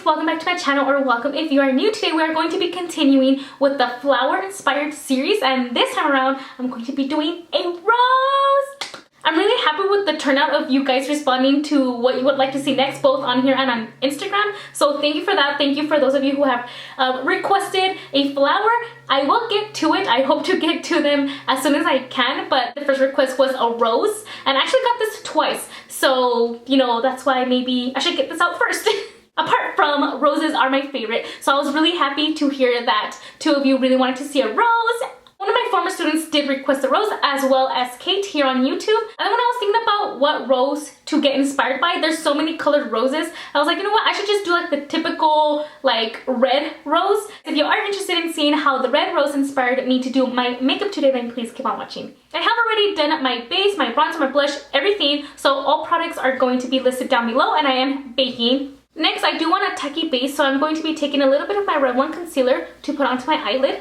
guys, welcome back to my channel, or welcome if you are new. Today we are going to be continuing with the flower inspired series, and this time around I'm going to be doing a rose. I'm really happy with the turnout of you guys responding to what you would like to see next, both on here and on Instagram. So thank you for that. Thank you for those of you who have requested a flower. I will get to it. I hope to get to them as soon as I can, but the first request was a rose, and I actually got this twice. So, you know, that's why maybe I should get this out first. Apart from roses are my favorite, so I was really happy to hear that two of you really wanted to see a rose. One of my former students did request a rose, as well as Cait here on YouTube. And then when I was thinking about what rose to get inspired by, there's so many colored roses, I was like, you know what, I should just do like the typical like red rose. If you are interested in seeing how the red rose inspired me to do my makeup today, then please keep on watching. I have already done my base, my bronzer, my blush, everything, so all products are going to be listed down below, and I am baking. Next, I do want a tacky base, so I'm going to be taking a little bit of my Revlon concealer to put onto my eyelid.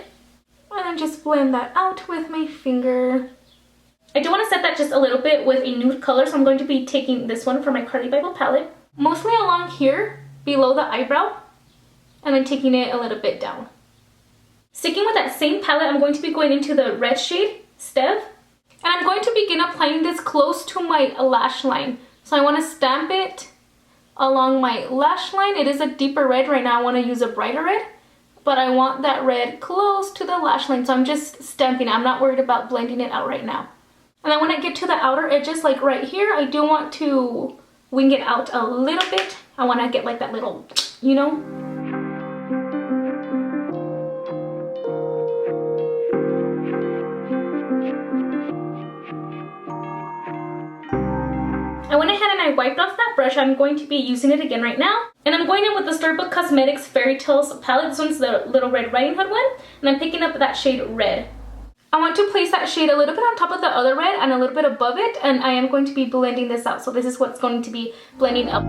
And then just blend that out with my finger. I do want to set that just a little bit with a nude color, so I'm going to be taking this one from my Carli Bybel palette. Mostly along here, below the eyebrow, and then taking it a little bit down. Sticking with that same palette, I'm going to be going into the red shade, Stev. And I'm going to begin applying this close to my lash line. So I want to stamp it along my lash line. It is a deeper red. Right now I want to use a brighter red, but I want that red close to the lash line, so I'm just stamping it. I'm not worried about blending it out right now. And then when I get to the outer edges, like right here, I do want to wing it out a little bit. I want to get like that little, you know. I went ahead and I wiped off that brush. I'm going to be using it again right now. And I'm going in with the Storybook Cosmetics Fairy Tales palette. This one's the Little Red Riding Hood one. And I'm picking up that shade Red. I want to place that shade a little bit on top of the other red and a little bit above it. And I am going to be blending this out. So this is what's going to be blending up.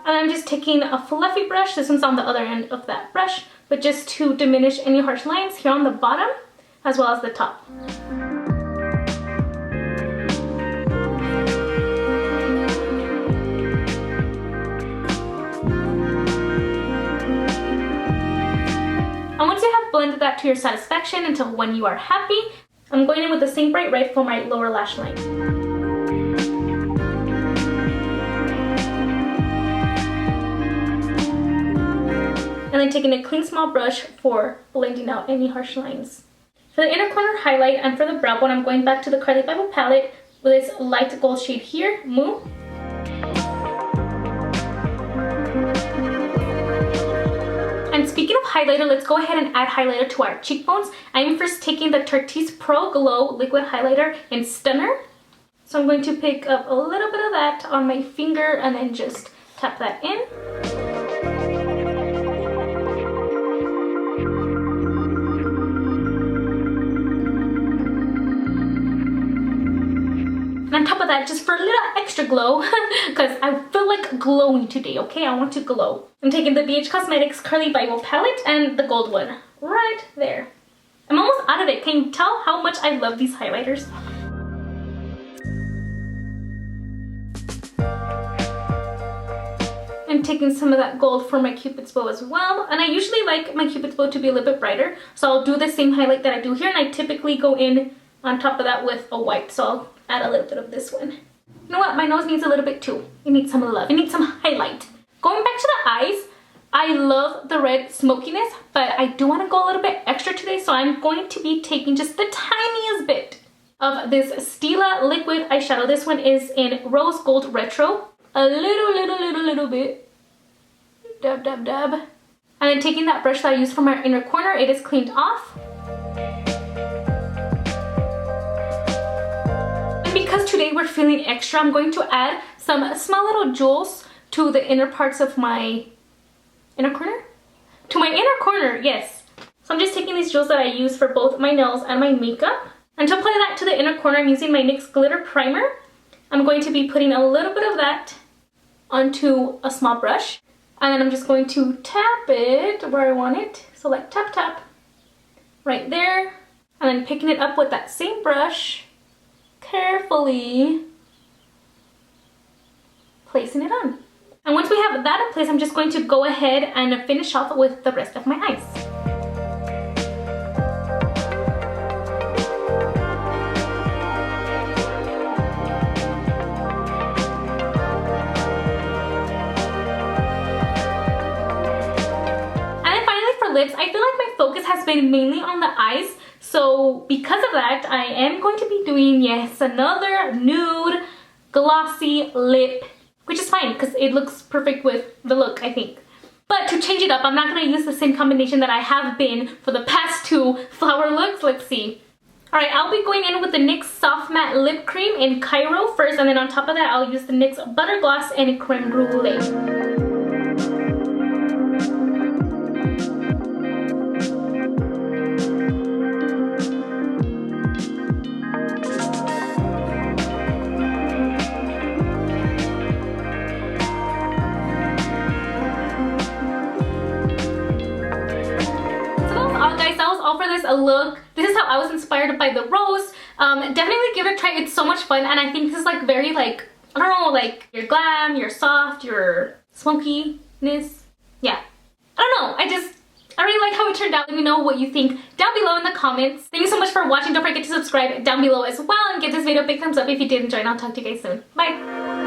And I'm just taking a fluffy brush, this one's on the other end of that brush, but just to diminish any harsh lines here on the bottom as well as the top. And once you have blended that to your satisfaction until when you are happy, I'm going in with the same bright red for my lower lash line. And then taking a clean small brush for blending out any harsh lines. For the inner corner highlight and for the brow bone, I'm going back to the Carli Bybel palette with this light gold shade here, Moo. And speaking of highlighter, let's go ahead and add highlighter to our cheekbones. I'm first taking the Tarte's Pro Glow liquid highlighter in Stunner. So I'm going to pick up a little bit of that on my finger and then just tap that in. And on top of that, just for a little extra glow, because I feel like glowing today, okay? I want to glow. I'm taking the BH Cosmetics Carli Bybel palette and the gold one right there. I'm almost out of it. Can you tell how much I love these highlighters? I'm taking some of that gold for my Cupid's bow as well. And I usually like my Cupid's bow to be a little bit brighter, so I'll do the same highlight that I do here, and I typically go in on top of that with a white, so I'll add a little bit of this one. You know what? My nose needs a little bit too. It needs some love. It needs some highlight. Going back to the eyes, I love the red smokiness, but I do want to go a little bit extra today, so I'm going to be taking just the tiniest bit of this Stila liquid eyeshadow. This one is in Rose Gold Retro. A little bit. Dab, dab, dab. And then taking that brush that I used from our inner corner, it is cleaned off. Because today we're feeling extra, I'm going to add some small little jewels to the inner parts of my inner corner. To my inner corner, yes. So I'm just taking these jewels that I use for both my nails and my makeup. And to apply that to the inner corner, I'm using my NYX Glitter Primer. I'm going to be putting a little bit of that onto a small brush. And then I'm just going to tap it where I want it. So like tap, tap, right there. And then picking it up with that same brush, carefully placing it on. And once we have that in place, I'm just going to go ahead and finish off with the rest of my eyes. Lips, I feel like my focus has been mainly on the eyes, so because of that I am going to be doing, yes, another nude glossy lip, which is fine because it looks perfect with the look, I think. But to change it up, I'm not going to use the same combination that I have been for the past two flower looks. Let's see. Alright, I'll be going in with the NYX Soft Matte Lip Cream in Cairo first, and then on top of that I'll use the NYX Butter Gloss and Creme Brulee. Look, this is how I was inspired by the rose. Definitely give it a try. It's so much fun, and I think this is like very like, I don't know, like your glam, your soft, your smokiness. Yeah, I don't know, I really like how it turned out. Let me know what you think down below in the comments. Thank you so much for watching. Don't forget to subscribe down below as well, and give this video a big thumbs up if you did enjoy, and I'll talk to you guys soon. Bye.